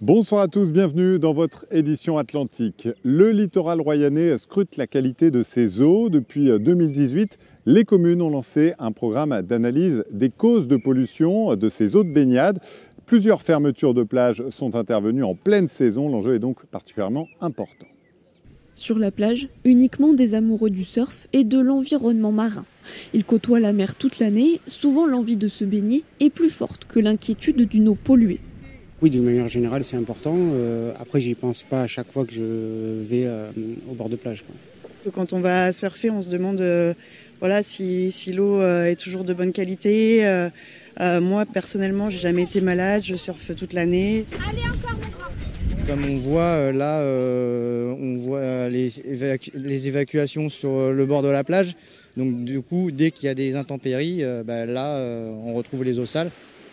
Bonsoir à tous, bienvenue dans votre édition Atlantique. Le littoral royannais scrute la qualité de ses eaux. Depuis 2018, les communes ont lancé un programme d'analyse des causes de pollution de ces eaux de baignade. Plusieurs fermetures de plages sont intervenues en pleine saison. L'enjeu est donc particulièrement important. Sur la plage, uniquement des amoureux du surf et de l'environnement marin. Ils côtoient la mer toute l'année, souvent l'envie de se baigner est plus forte que l'inquiétude d'une eau polluée. Oui, d'une manière générale, c'est important. Après, j'y pense pas à chaque fois que je vais au bord de plage, quoi. Quand on va surfer, on se demande si l'eau est toujours de bonne qualité. Moi, personnellement, j'ai jamais été malade, je surfe toute l'année. Allez, encore, mon grand. Comme on voit là, on voit les évacuations sur le bord de la plage. Donc du coup, dès qu'il y a des intempéries, on retrouve les eaux sales.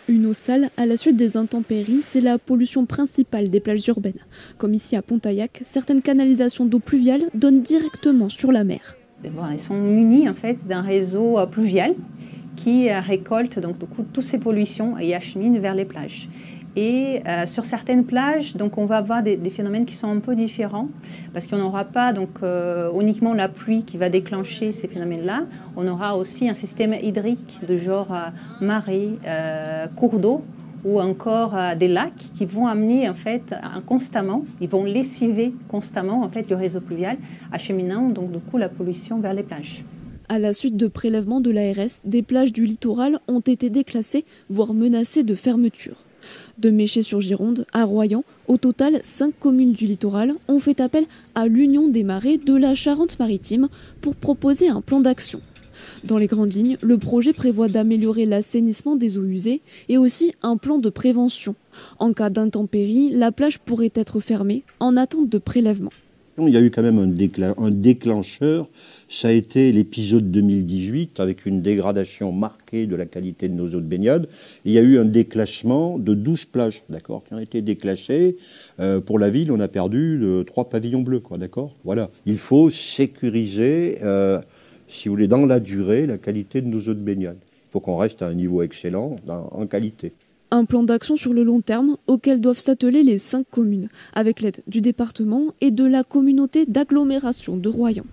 Une eau sale à la suite des intempéries, c'est la pollution principale des plages urbaines. Comme ici à Pontaillac, certaines canalisations d'eau pluviale donnent directement sur la mer. Ils sont munis en fait d'un réseau pluvial qui récolte donc du coup toutes ces pollutions et achemine vers les plages. Et sur certaines plages, donc on va avoir des phénomènes qui sont un peu différents parce qu'on n'aura pas uniquement la pluie qui va déclencher ces phénomènes-là. On aura aussi un système hydrique de genre marée, cours d'eau ou encore des lacs qui vont amener en fait constamment, ils vont lessiver constamment en fait le réseau pluvial, acheminant donc du coup la pollution vers les plages. À la suite de prélèvements de l'ARS, des plages du littoral ont été déclassées, voire menacées de fermeture. De Méché-sur-Gironde à Royan, au total 5 communes du littoral ont fait appel à l'Union des marais de la Charente-Maritime pour proposer un plan d'action. Dans les grandes lignes, le projet prévoit d'améliorer l'assainissement des eaux usées et aussi un plan de prévention. En cas d'intempéries, la plage pourrait être fermée en attente de prélèvement. Il y a eu quand même un déclencheur, ça a été l'épisode 2018 avec une dégradation marquée de la qualité de nos eaux de baignade. Il y a eu un déclassement de 12 plages, d'accord, qui ont été déclassées. Pour la ville, on a perdu 3 pavillons bleus, quoi, d'accord. Voilà, il faut sécuriser, si vous voulez, dans la durée, la qualité de nos eaux de baignade. Il faut qu'on reste à un niveau excellent en qualité. Un plan d'action sur le long terme auquel doivent s'atteler les 5 communes, avec l'aide du département et de la communauté d'agglomération de Royan.